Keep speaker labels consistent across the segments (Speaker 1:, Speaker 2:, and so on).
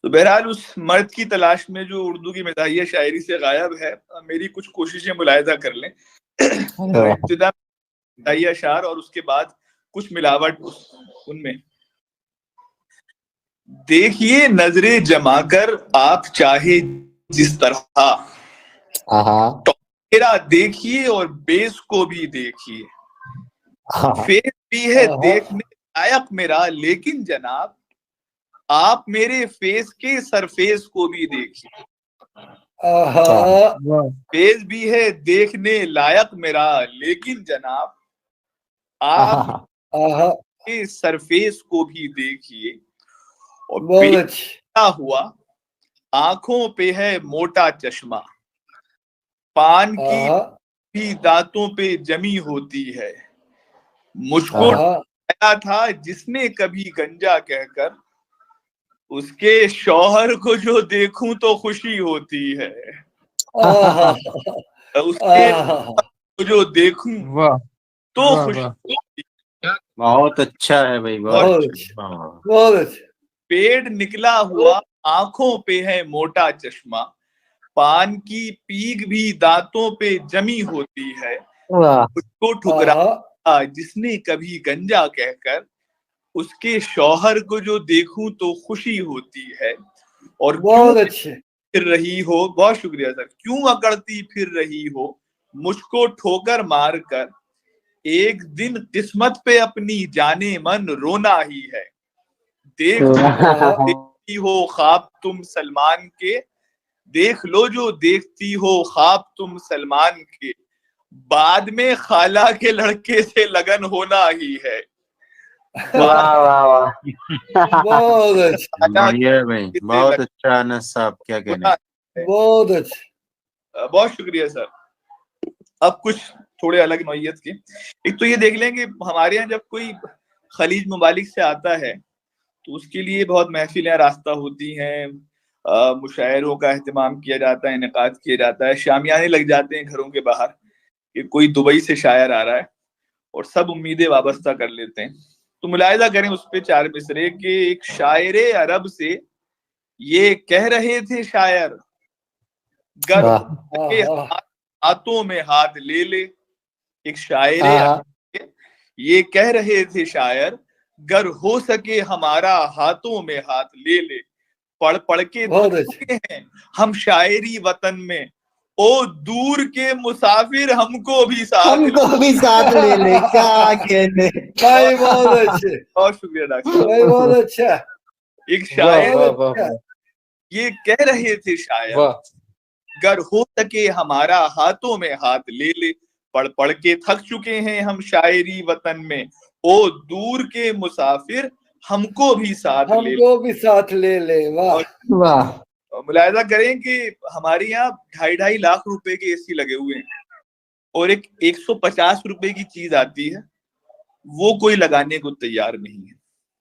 Speaker 1: تو بہرحال اس مرد کی تلاش میں جو اردو کی مزاحیہ شاعری سے غائب ہے، میری کچھ کوششیں ملاحظہ کر لیں. ابتدا مزاحیہ اشعار اور اس کے بعد کچھ ملاوٹ ان میں. دیکھیے نظریں جما کر آپ چاہے جس طرح، میرا دیکھیے اور بیس کو بھی دیکھیے. فیس بھی ہے دیکھنے لائق میرا، لیکن جناب آپ میرے فیس کے سرفیس کو بھی دیکھیے. فیس بھی ہے دیکھنے لائق میرا، لیکن جناب آپ کے سرفیس کو بھی دیکھیے. اور ہوا آنکھوں پہ ہے موٹا چشمہ، پان کی بھی دانتوں پہ جمی ہوتی ہے. مجھ کو ڈرایا تھا جس نے کبھی گنجا کہہ کر، اس کے شوہر کو جو دیکھوں تو خوشی ہوتی ہے. اس کے کو جو دیکھوں تو خوشی ہوتی ہے.
Speaker 2: بہت اچھا ہے بھائی،
Speaker 3: بہت اچھا.
Speaker 1: پیڑ نکلا ہوا آنکھوں پہ ہے موٹا چشمہ، پان کی پیگ بھی دانتوں پہ جمی ہوتی ہے. اس کو ٹھکرایا جس نے کبھی گنجا کہہ کر، اس کے شوہر کو جو دیکھوں تو خوشی ہوتی ہے. اور
Speaker 3: بہت اچھے.
Speaker 1: پھر رہی ہو، بہت شکریہ سر، کیوں اکڑتی پھر رہی ہو مجھ کو ٹھوکر مار کر، ایک دن قسمت پہ اپنی جانے من رونا ہی ہے. دیکھتی ہو خواب تم سلمان کے، دیکھ لو جو دیکھتی ہو خواب تم سلمان کے، بعد میں خالہ کے لڑکے سے لگن ہونا ہی ہے.
Speaker 3: بہت اچھا.
Speaker 2: بہت اچھا انس صاحب، کیا کہنے.
Speaker 3: بہت اچھا.
Speaker 1: بہت شکریہ سر. اب کچھ تھوڑے الگ نوعیت کے. ایک تو یہ دیکھ لیں کہ ہمارے یہاں جب کوئی خلیج ممالک سے آتا ہے تو اس کے لیے بہت محفلیں راستہ ہوتی ہیں، مشاعروں کا اہتمام کیا جاتا ہے، انعقاد کیا جاتا ہے، شامیانے لگ جاتے ہیں گھروں کے باہر کہ کوئی دبئی سے شاعر آ رہا ہے، اور سب امیدیں وابستہ کر لیتے ہیں. تو ملاحظہ کریں اس پہ 4 مصرے کہ ایک شاعر عرب سے یہ کہہ رہے تھے شاعر، گر کے ہاتھوں میں ہاتھ لے لے. ایک شاعر عرب سے یہ کہہ رہے تھے شاعر، گر ہو سکے ہمارا ہاتھوں میں ہاتھ لے لے. پڑھ پڑھ کے تھک چکے ہیں ہم شاعری وطن میں، او دور کے مسافر ہم کو بھی ساتھ
Speaker 2: لے لے. کیا کہنے.
Speaker 3: بہت اچھے.
Speaker 1: بہت شکریہ ڈاکٹر.
Speaker 3: بہت اچھا.
Speaker 1: ایک شاعر یہ کہہ رہے تھے شاعر، گر ہو سکے ہمارا ہاتھوں میں ہاتھ لے لے. پڑھ پڑھ کے تھک چکے ہیں ہم شاعری وطن میں، او دور کے مسافر ہم کو بھی ساتھ لے لے.
Speaker 3: واہ.
Speaker 1: ملاحظہ کریں کہ ہمارے یہاں 2.5 لاکھ روپے کے اے سی لگے ہوئے ہیں، اور ایک 150 روپے کی چیز آتی ہے وہ کوئی لگانے کو تیار نہیں ہے.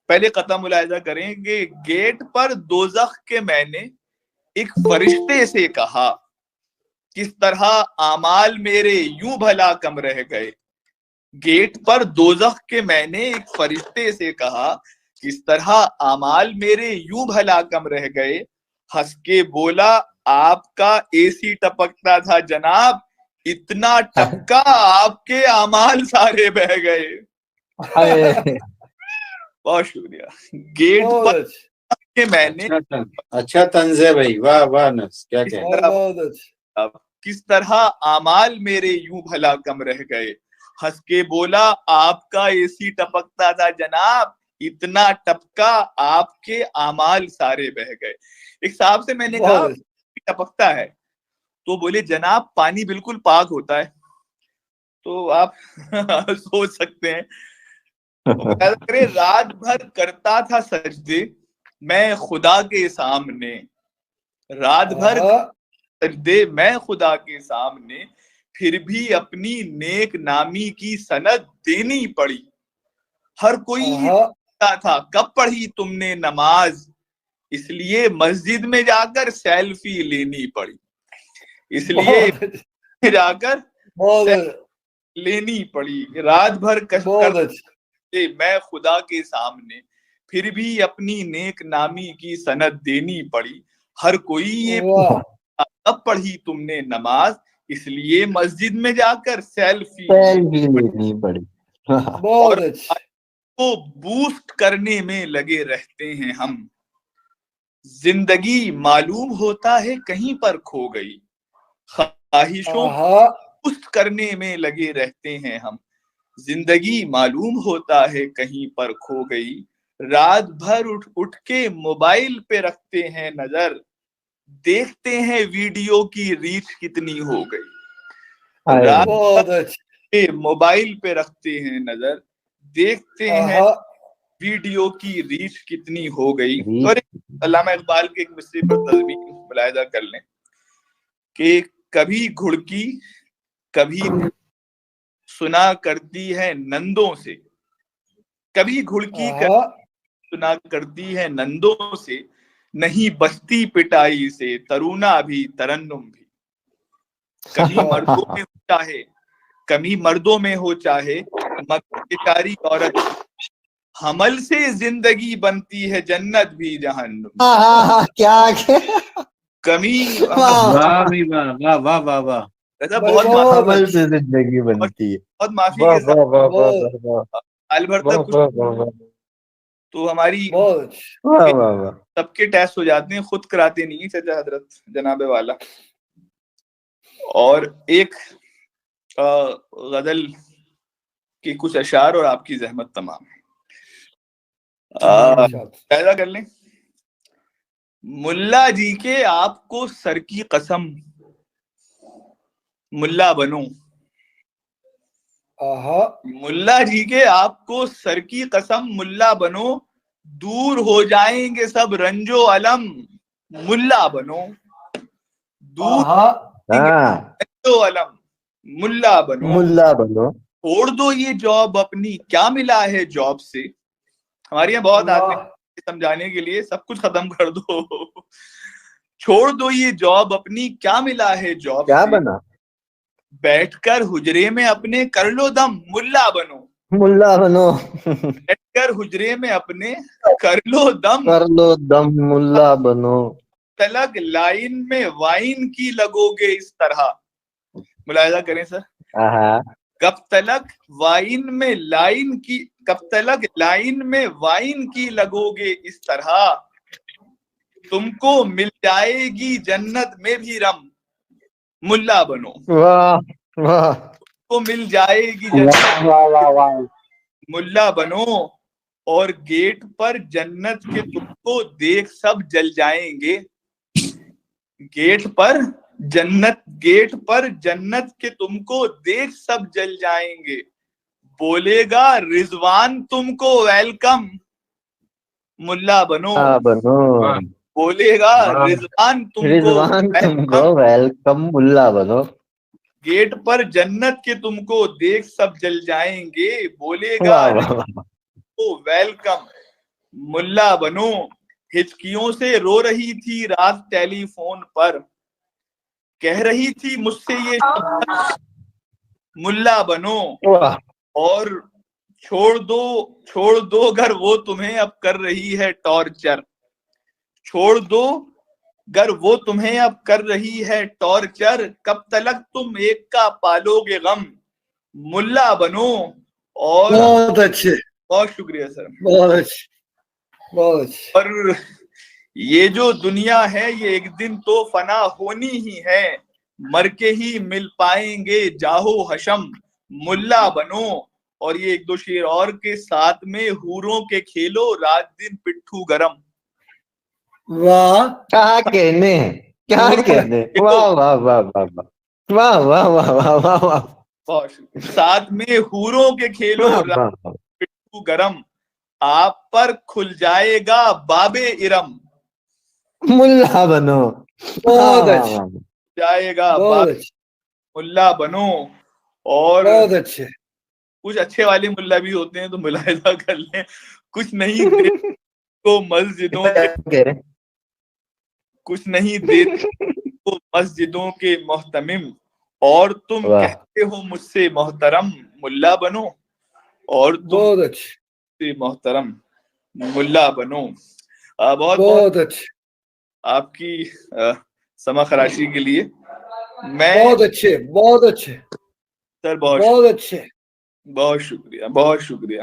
Speaker 1: پہلے قطع ملاحظہ کریں کہ گیٹ پر دوزخ کے میں نے ایک فرشتے سے کہا، کس طرح اعمال میرے یوں بھلا کم رہ گئے. گیٹ پر دوزخ کے میں نے ایک فرشتے سے کہا، کس طرح اعمال میرے یوں بھلا کم رہ گئے. ہنس کے بولا آپ کا اے سی ٹپکتا تھا جناب، اتنا ٹپکا آپ کے اعمال سارے بہ گئے. بہت شکریہ. گیٹ پر کے میں نے
Speaker 2: اچھا طنز ہے بھائی، واہ واہ نس، کیا کہنے.
Speaker 1: کس طرح اعمال میرے یوں بھلا کم رہ گئے. ہنس کے بولا آپ کا اے سی ٹپکتا تھا جناب، اتنا ٹپکا آپ کے اعمال سارے بہ گئے. ایک صاحب سے میں نے کہا ٹپکتا ہے تو بولے جناب پانی بالکل پاک ہوتا ہے. تو آپ سوچ سکتے ہیں. رات بھر کرتا تھا سجدے میں خدا کے سامنے، رات بھر سجدے میں خدا کے سامنے، پھر بھی اپنی نیک نامی کی سند دینی پڑی. ہر کوئی تھا کب پڑھی تم نے نماز، اس لیے مسجد میں جا کر سیلفی لینی پڑی. اس لیے جا کر لینی پڑی. رات بھر میں خدا کے سامنے، پھر بھی اپنی نیک نامی کی سند دینی پڑی. ہر کوئی یہ
Speaker 3: واہ
Speaker 1: اب پڑھی تم نے نماز, اس لیے مسجد میں جا کر سیلفی
Speaker 4: سیلفی لینی پڑی.
Speaker 3: بہت اچھا
Speaker 1: کو بوسٹ کرنے میں لگے رہتے ہیں ہم. زندگی معلوم ہوتا ہے کہیں پر کھو گئی, خواہشوں
Speaker 3: آہا
Speaker 1: بوسٹ کرنے میں لگے رہتے ہیں ہم. زندگی معلوم ہوتا ہے کہیں پر کھو گئی, رات بھر اٹھ کے موبائل پہ رکھتے ہیں نظر, دیکھتے ہیں ویڈیو کی ریچ کتنی ہو گئی. رات
Speaker 3: بہت اچھا
Speaker 1: بھر موبائل پہ رکھتے ہیں نظر, دیکھتے ہیں
Speaker 3: آہا
Speaker 1: ویڈیو کی ریچ کتنی ہو گئی.
Speaker 4: ریچ.
Speaker 1: اور علامہ اقبال کے ایک مصرے پر تضمین ملاحظہ کر لیں کہ کبھی گھڑکی کبھی سنا کرتی ہے نندوں سے, کبھی گھڑکی
Speaker 3: آہا
Speaker 1: سنا کرتی ہے نندوں سے, نہیں بستی پٹائی سے ترونا بھی ترنم بھی. کمی مردوں میں ہو چاہے کمی مردوں میں ہو چاہے مگر بیچاری عورت حمل سے زندگی بنتی ہے جنت بھی جہنم.
Speaker 4: کیا
Speaker 1: کمی
Speaker 2: واہ بھی واہ واہ واہ واہ واہ.
Speaker 1: ایسا
Speaker 3: بھائی
Speaker 1: بہت
Speaker 3: بہت
Speaker 4: عمل سے زندگی بنتی ہے.
Speaker 1: بہت معافی
Speaker 4: واہ
Speaker 1: کے ساتھ
Speaker 4: واہ واہ واہ
Speaker 3: بہت
Speaker 4: واہ واہ
Speaker 1: سال بھر
Speaker 4: واہ
Speaker 1: تک کچھ
Speaker 4: واہ واہ
Speaker 1: تو ہماری
Speaker 3: بہت اچھا
Speaker 4: واہ واہ واہ.
Speaker 1: سب کے ٹیسٹ ہو جاتے ہیں, خود کراتے نہیں ہیں چچا حضرت جناب والا. اور ایک غزل کی کچھ اشعار اور آپ کی زحمت تمام. پیدا کر لیں. ملا جی کے آپ کو سر کی قسم ملا بنو,
Speaker 3: آہا
Speaker 1: ملا جی کے آپ کو سر کی قسم ملا بنو, دور ہو جائیں گے سب رنجو علم ملا بنو, دور
Speaker 3: آہا
Speaker 4: ہاں
Speaker 1: رنجو علم ملا بنو.
Speaker 4: ملا بنو.
Speaker 1: چھوڑ دو یہ جاب اپنی, کیا ملا ہے جاب سے. ہمارے یہاں بہت آتے
Speaker 3: واہ
Speaker 1: ہیں سمجھانے کے لیے سب کچھ ختم کر دو. چھوڑ دو یہ جاب اپنی, کیا ملا ہے جاب
Speaker 4: کیا
Speaker 1: سے,
Speaker 4: بنا
Speaker 1: بیٹھ کر حجرے میں اپنے کر لو دم ملا بنو.
Speaker 4: ملا بنو.
Speaker 1: بیٹھ کر حجرے میں اپنے کر لو دم,
Speaker 4: کر لو دم ملا بنو.
Speaker 1: تلک لائن میں وائن کی لگو گے اس طرح. ملاحظہ کریں سر, کب تلک لائن میں وائن کی لگو گے اس طرح, تم کو مل جائے گی جنت میں بھی رم ملا بنو.
Speaker 4: واہ واہ
Speaker 1: کو مل جائے گی جنت
Speaker 4: واہ واہ واہ.
Speaker 1: ملا بنو, اور گیٹ پر جنت کے تم کو دیکھ سب جل جائیں گے. گیٹ پر جنت کے تم کو دیکھ سب جل جائیں گے. بولے گا رضوان تم کو ویلکم ملا بنو,
Speaker 4: بنو.
Speaker 1: بولے گا رضوان
Speaker 4: رضوان تم کو ویلکم ملا بنو.
Speaker 1: گیٹ پر جنت کے تم کو دیکھ سب جل جائیں گے. بولے گا
Speaker 4: واہ واہ واہ.
Speaker 1: ویلکم ملا بنو. ہچکیوں سے رو رہی تھی رات ٹیلی فون پر, کہہ رہی تھی مجھ سے یہ ملا بنو,
Speaker 4: واہ.
Speaker 1: اور چھوڑ دو گر وہ تمہیں اب کر رہی ہے ٹارچر. چھوڑ دو گر وہ تمہیں اب کر رہی ہے ٹارچر, کب تلک تم ایک کا پالو گے غم ملا بنو. اور
Speaker 3: بہت اچھے
Speaker 1: بہت شکریہ سر.
Speaker 3: بہت اچھے بہت اچھے.
Speaker 1: اور یہ جو دنیا ہے یہ ایک دن تو فنا ہونی ہی ہے, مر کے ہی مل پائیں گے جاہو حشم ملا بنو. اور یہ ایک دو شعر اور کے ساتھ میں حوروں کے کھیلو رات دن پٹھو گرم.
Speaker 3: واہ
Speaker 4: کیا کہنے کیا کہنے. واہ واہ واہ واہ واہ واہ واہ واہ واہ واہ.
Speaker 1: بہت شکریہ. ساتھ میں حوروں کے کھیلو رات پٹھو گرم, آپ پر کھل جائے گا باب ارم
Speaker 4: ملا بنو.
Speaker 3: بہت اچھے
Speaker 1: جائے گا
Speaker 3: بہت
Speaker 1: باب
Speaker 3: اچھے
Speaker 1: ملا بنو. اور
Speaker 3: بہت اچھے.
Speaker 1: کچھ اچھے والے ملا بھی ہوتے ہیں تو ملاحظہ کر لیں. کچھ نہیں دیتے تو مسجدوں کے محتمم, اور تم
Speaker 4: واہ.
Speaker 1: کہتے ہو مجھ سے محترم ملا بنو, اور تم
Speaker 3: بہت اچھے
Speaker 1: سے محترم ملا بنو. بہت
Speaker 3: بہت اچھے
Speaker 1: آپ کی سما خراشی کے لیے میں
Speaker 3: بہت اچھے بہت اچھے
Speaker 1: سر
Speaker 3: بہت اچھے.
Speaker 1: بہت شکریہ بہت شکریہ.